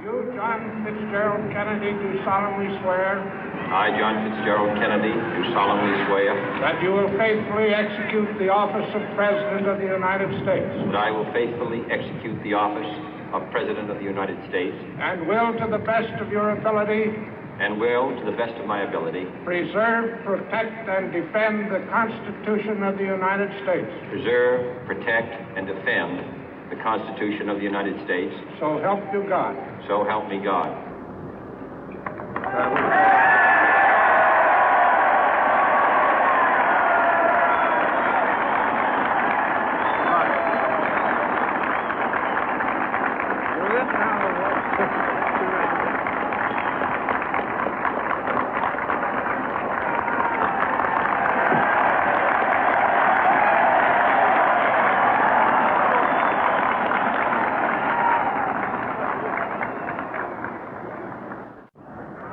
You, John Fitzgerald Kennedy, do solemnly swear. I, John Fitzgerald Kennedy, do solemnly swear. That you will faithfully execute the office of President of the United States. That I will faithfully execute the office of President of the United States. And will, to the best of your ability. And will, to the best of my ability. Preserve, protect, and defend the Constitution of the United States. Preserve, protect, and defend the Constitution of the United States. So help you God. So help me God.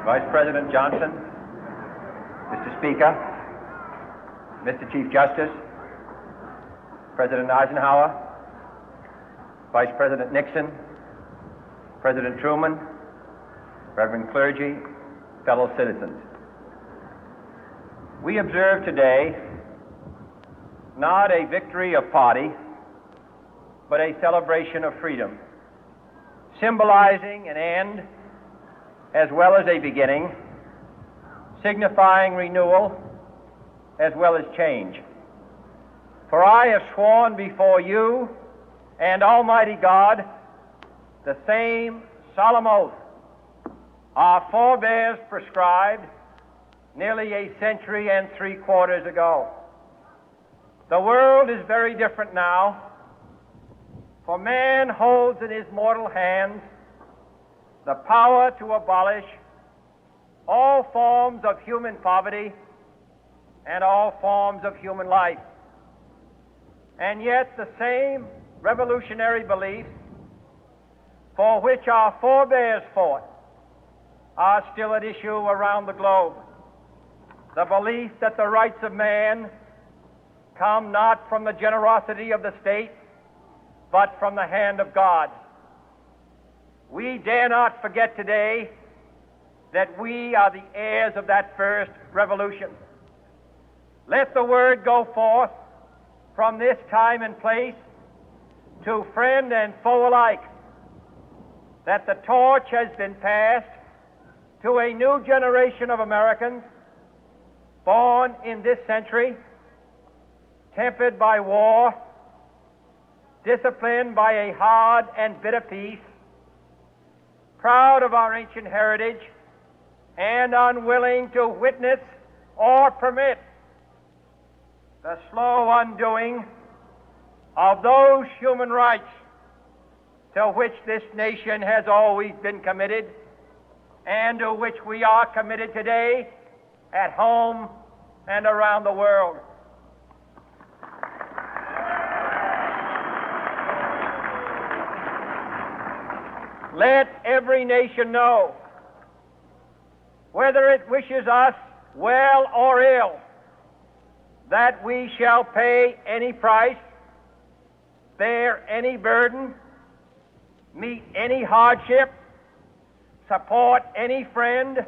Vice President Johnson, Mr. Speaker, Mr. Chief Justice, President Eisenhower, Vice President Nixon, President Truman, Reverend clergy, fellow citizens. We observe today not a victory of party, but a celebration of freedom, symbolizing an end as well as a beginning, signifying renewal as well as change. For I have sworn before you and Almighty God the same solemn oath our forebears prescribed nearly a century and 3/4 ago. The world is very different now, for man holds in his mortal hands the power to abolish all forms of human poverty and all forms of human life. And yet the same revolutionary beliefs for which our forebears fought are still at issue around the globe. The belief that the rights of man come not from the generosity of the state, but from the hand of God. We dare not forget today that we are the heirs of that first revolution. Let the word go forth from this time and place to friend and foe alike that the torch has been passed to a new generation of Americans born in this century, tempered by war, disciplined by a hard and bitter peace, proud of our ancient heritage, and unwilling to witness or permit the slow undoing of those human rights to which this nation has always been committed and to which we are committed today at home and around the world. Let every nation know, whether it wishes us well or ill, that we shall pay any price, bear any burden, meet any hardship, support any friend,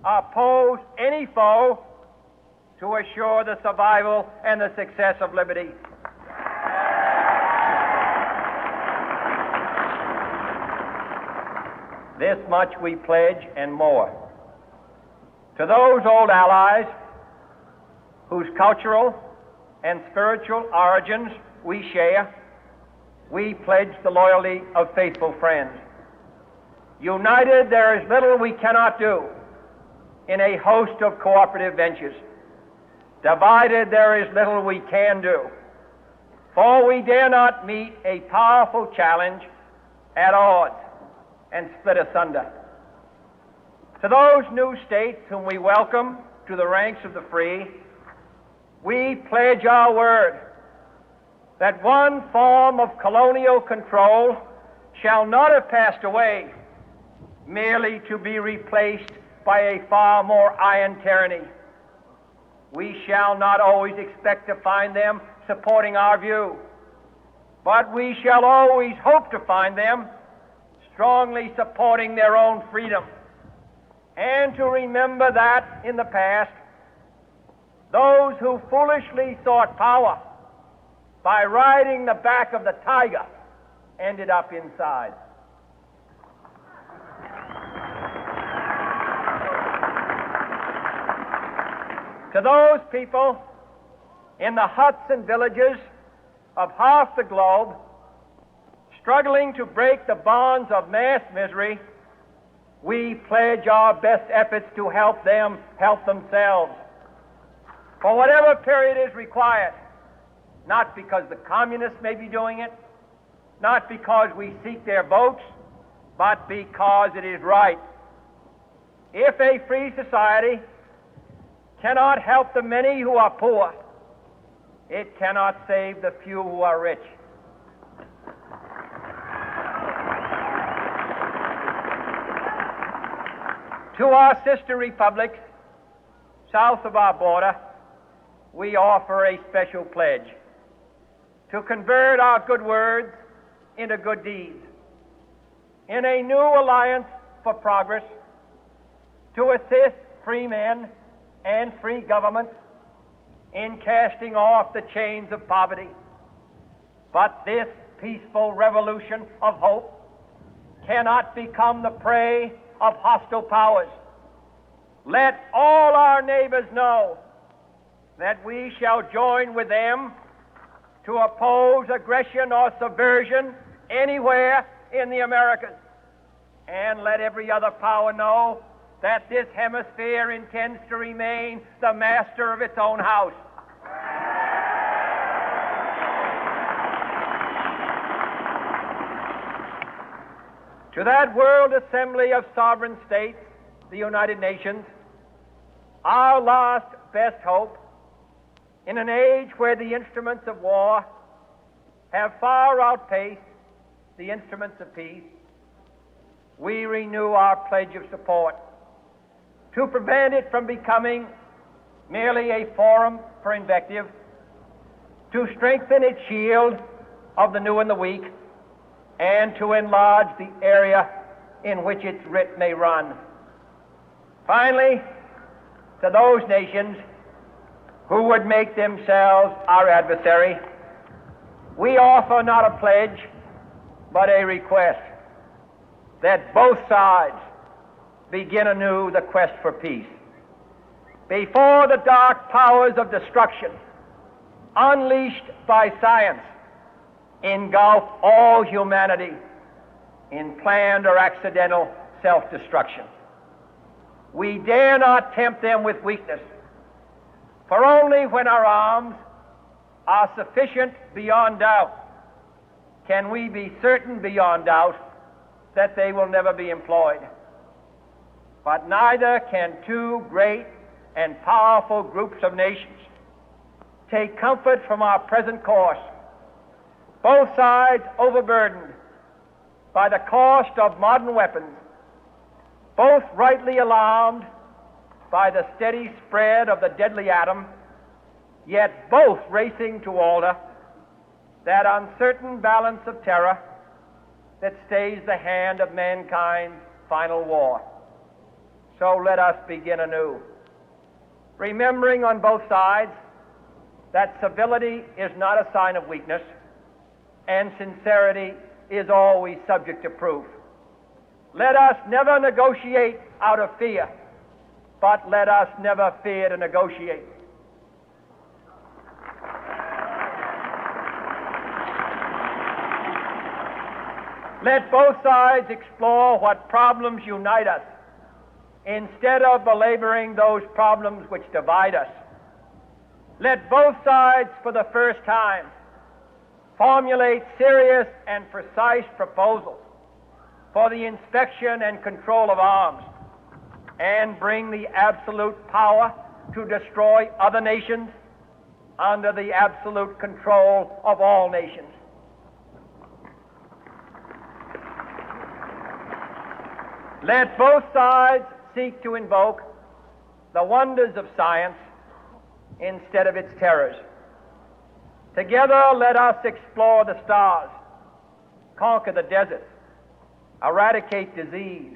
oppose any foe to assure the survival and the success of liberty. This much we pledge and more. To those old allies whose cultural and spiritual origins we share, we pledge the loyalty of faithful friends. United, there is little we cannot do in a host of cooperative ventures. Divided, there is little we can do, for we dare not meet a powerful challenge at odds and split asunder. To those new states whom we welcome to the ranks of the free, we pledge our word that one form of colonial control shall not have passed away, merely to be replaced by a far more iron tyranny. We shall not always expect to find them supporting our view, but we shall always hope to find them strongly supporting their own freedom, and to remember that in the past, those who foolishly sought power by riding the back of the tiger ended up inside. To those people in the huts and villages of half the globe struggling to break the bonds of mass misery, we pledge our best efforts to help them help themselves for whatever period is required, not because the communists may be doing it, not because we seek their votes, but because it is right. If a free society cannot help the many who are poor, it cannot save the few who are rich. To our sister republics south of our border, we offer a special pledge to convert our good words into good deeds, in a new alliance for progress, to assist free men and free governments in casting off the chains of poverty. But this peaceful revolution of hope cannot become the prey of hostile powers. Let all our neighbors know that we shall join with them to oppose aggression or subversion anywhere in the Americas. And let every other power know that this hemisphere intends to remain the master of its own house. To that World Assembly of Sovereign States, the United Nations, our last best hope, in an age where the instruments of war have far outpaced the instruments of peace, we renew our pledge of support to prevent it from becoming merely a forum for invective, to strengthen its shield of the new and the weak, and to enlarge the area in which its writ may run. Finally, to those nations who would make themselves our adversary, we offer not a pledge, but a request that both sides begin anew the quest for peace. Before the dark powers of destruction, unleashed by science, engulf all humanity in planned or accidental self-destruction, we dare not tempt them with weakness, for only when our arms are sufficient beyond doubt can we be certain beyond doubt that they will never be employed. But neither can two great and powerful groups of nations take comfort from our present course, both sides overburdened by the cost of modern weapons, both rightly alarmed by the steady spread of the deadly atom, yet both racing to alter that uncertain balance of terror that stays the hand of mankind's final war. So let us begin anew, remembering on both sides that civility is not a sign of weakness, and sincerity is always subject to proof. Let us never negotiate out of fear, but let us never fear to negotiate. Let both sides explore what problems unite us, instead of belaboring those problems which divide us. Let both sides, for the first time, formulate serious and precise proposals for the inspection and control of arms, and bring the absolute power to destroy other nations under the absolute control of all nations. Let both sides seek to invoke the wonders of science instead of its terrors. Together, let us explore the stars, conquer the deserts, eradicate disease,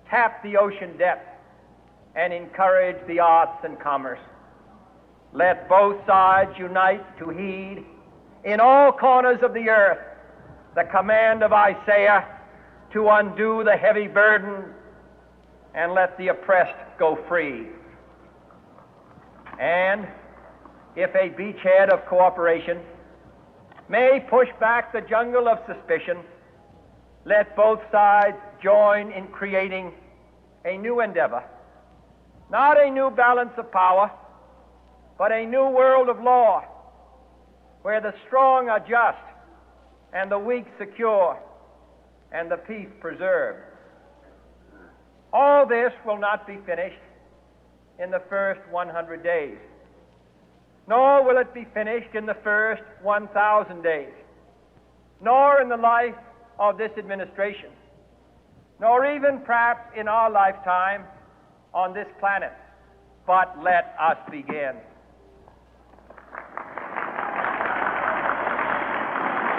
tap the ocean depth, and encourage the arts and commerce. Let both sides unite to heed in all corners of the earth the command of Isaiah to undo the heavy burden and let the oppressed go free. And if a beachhead of cooperation may push back the jungle of suspicion, let both sides join in creating a new endeavor, not a new balance of power, but a new world of law, where the strong are just, and the weak secure, and the peace preserved. All this will not be finished in the first 100 days, nor will it be finished in the first 1,000 days, nor in the life of this administration, nor even perhaps in our lifetime on this planet. But let us begin.